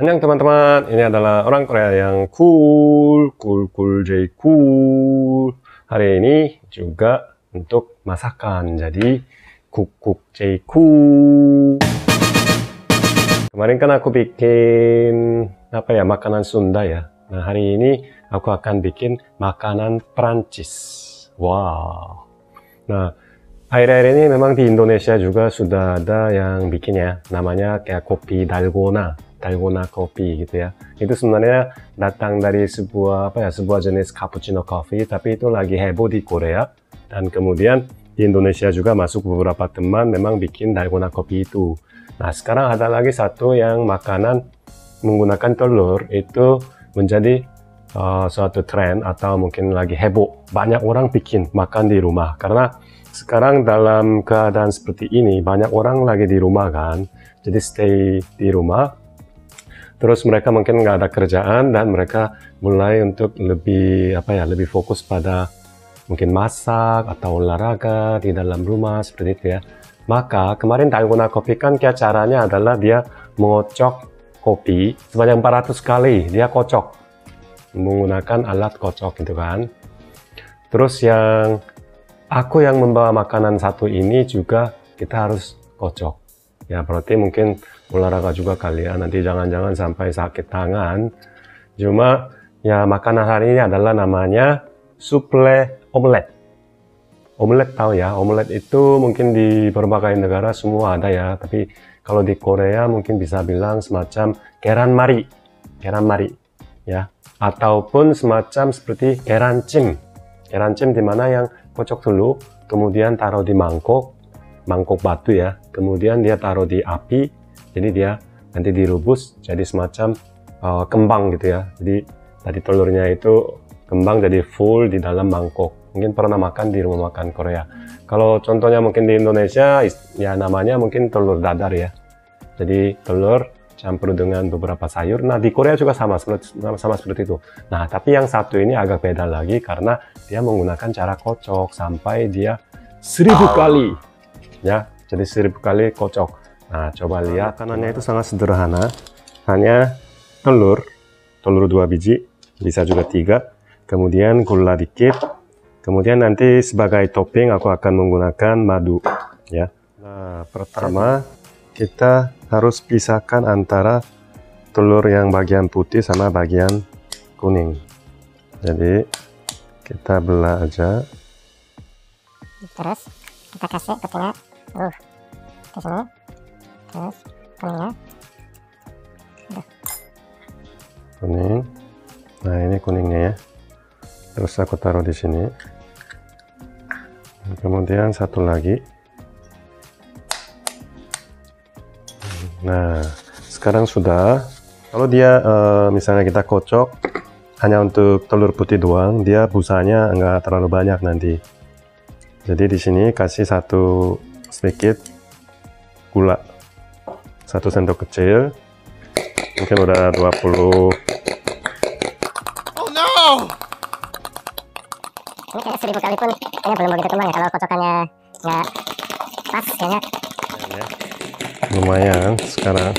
Annyeong teman-teman, ini adalah orang Korea yang cool, J cool. Hari ini juga untuk masakan, jadi J cool. Kemarin kan aku bikin makanan Sunda ya. Nah hari ini aku akan bikin makanan Prancis. Wow. Nah akhir-akhir ini memang di Indonesia juga sudah ada yang bikin ya, namanya kayak kopi dalgona kopi gitu ya. Itu sebenarnya datang dari sebuah jenis cappuccino coffee, tapi itu lagi heboh di Korea, dan kemudian di Indonesia juga masuk beberapa teman memang bikin dalgona kopi itu. Nah sekarang ada lagi satu yang makanan menggunakan telur, itu menjadi suatu tren atau mungkin lagi heboh. Banyak orang bikin makan di rumah karena sekarang dalam keadaan seperti ini banyak orang lagi di rumah kan, jadi stay di rumah. Terus mereka mungkin nggak ada kerjaan dan mereka mulai untuk lebih fokus pada mungkin masak atau olahraga di dalam rumah seperti itu ya. Maka kemarin dalgona kopi kan kayak caranya adalah dia mengocok kopi sebanyak 400 kali, dia kocok menggunakan alat kocok gitu kan. Terus yang aku yang membawa makanan satu ini juga kita harus kocok ya, berarti mungkin olahraga juga kali ya, nanti jangan-jangan sampai sakit tangan. Cuma ya makanan hari ini adalah namanya suple omelet. Omelet tahu ya, omelet itu mungkin di berbagai negara semua ada ya, tapi kalau di Korea mungkin bisa bilang semacam keranmari ya, ataupun semacam seperti kerancim dimana yang kocok dulu kemudian taruh di mangkok batu ya, kemudian dia taruh di api, jadi dia nanti direbus jadi semacam kembang gitu ya. Jadi tadi telurnya itu kembang jadi full di dalam mangkok. Mungkin pernah makan di rumah makan Korea. Kalau contohnya mungkin di Indonesia ya namanya mungkin telur dadar ya, jadi telur campur dengan beberapa sayur. Nah di Korea juga sama seperti itu. Nah tapi yang satu ini agak beda lagi karena dia menggunakan cara kocok sampai dia 1000 kali ya, jadi 1000 kali kocok. Nah coba lihat, makanannya itu sangat sederhana, hanya telur 2 biji, bisa juga 3, kemudian gula dikit, kemudian nanti sebagai topping aku akan menggunakan madu ya. Nah pertama kita harus pisahkan antara telur yang bagian putih sama bagian kuning, jadi kita belah aja, terus kita kasih putihnya ke sini, terus kuningnya kuning. Nah ini kuningnya ya, terus aku taruh di sini, kemudian satu lagi. Nah sekarang sudah, kalau dia misalnya kita kocok hanya untuk telur putih doang, dia busanya nggak terlalu banyak nanti. Jadi di sini kasih sedikit gula, 1 sendok kecil, mungkin udah 20. Oh no! Ini kayak 1000 kali pun kayaknya belum begitu kembang ya, kalau kocokannya nggak pas kayaknya. Lumayan sekarang.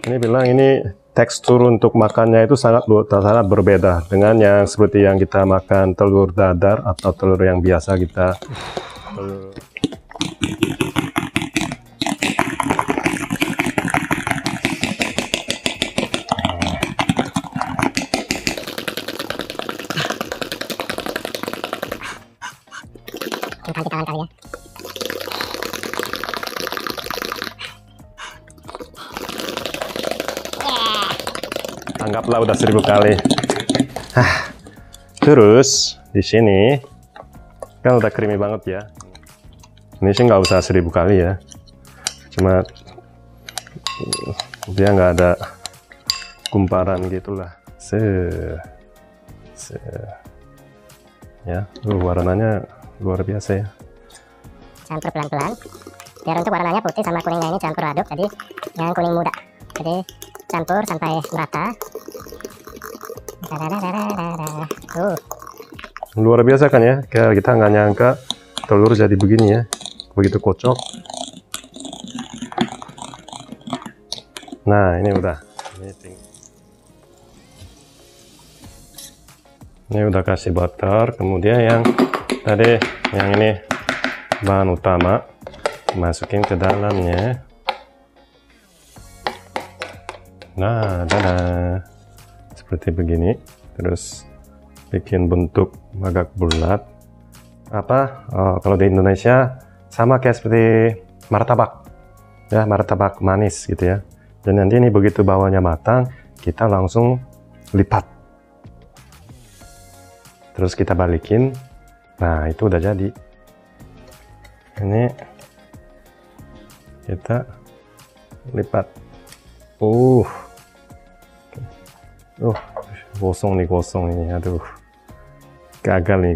Ini bilang ini tekstur untuk makannya itu sangat berbeda dengan yang seperti yang kita makan telur dadar atau telur yang biasa kita. Kita tangan kali ya. Anggaplah udah 1000 kali. Terus di sini kan udah creamy banget ya. Ini sih nggak usah 1000 kali ya, cuma dia nggak ada kumparan gitulah. Ya, warnanya luar biasa ya. Campur pelan-pelan biar untuk warnanya putih sama kuningnya ini campur aduk, jadi yang kuning muda, jadi campur sampai merata. Luar biasa kan ya, kayak kita nggak nyangka telur jadi begini ya, begitu kocok. Nah ini udah Ini udah kasih butter, kemudian yang tadi yang ini bahan utama masukin ke dalamnya. Nah, dadah, seperti begini. Terus bikin bentuk agak bulat. Kalau di Indonesia sama kayak seperti martabak, ya, martabak manis gitu ya. Dan nanti ini begitu bawahnya matang, kita langsung lipat. Terus kita balikin. Nah, itu udah jadi. Ini kita lipat. Gosong nih. Aduh. Gagal nih.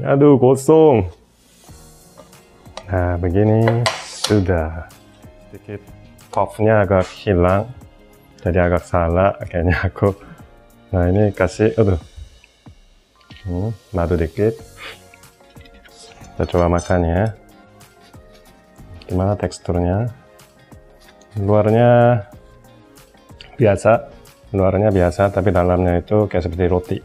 Aduh, gosong. Nah, begini sudah. Sedikit puffnya agak hilang, jadi agak salah kayaknya aku. Nah, ini kasih, madu dikit. Kita coba makan ya. Gimana teksturnya? Luarnya biasa, tapi dalamnya itu kayak seperti roti.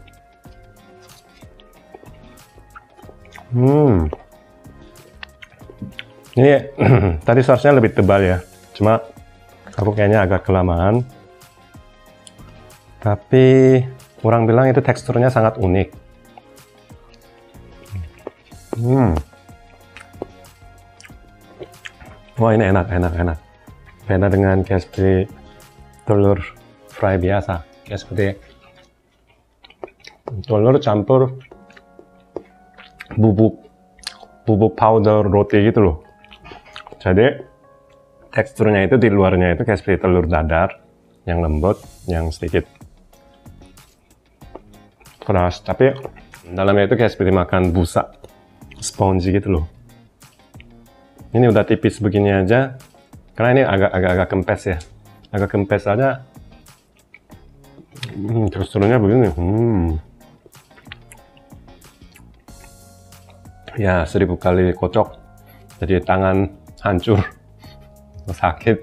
Ini tadi sausnya lebih tebal ya, cuma aku kayaknya agak kelamaan. Tapi orang bilang itu teksturnya sangat unik. Wah, ini enak. Beda dengan kayak seperti telur fry biasa, kayak seperti telur campur bubuk powder roti gitu loh. Jadi teksturnya itu di luarnya itu kayak seperti telur dadar yang lembut, yang sedikit keras, tapi dalamnya itu kayak seperti makan busa spongy gitu loh. Ini udah tipis begini aja, karena ini agak kempes ya, agak kempes aja. Teksturnya begini. Ya, 1000 kali kocok, jadi tangan hancur, sakit,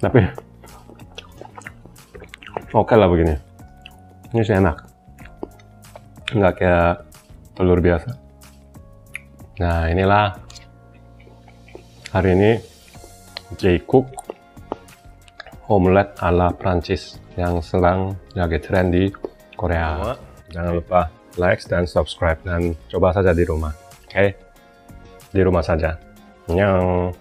tapi oke lah begini. Ini sih enak, nggak kayak telur biasa. Nah, inilah hari ini J-Cook omelet ala Prancis yang sedang lagi tren di Korea. Jangan lupa like dan subscribe, dan coba saja di rumah. Oke? Di rumah saja. Annyeong.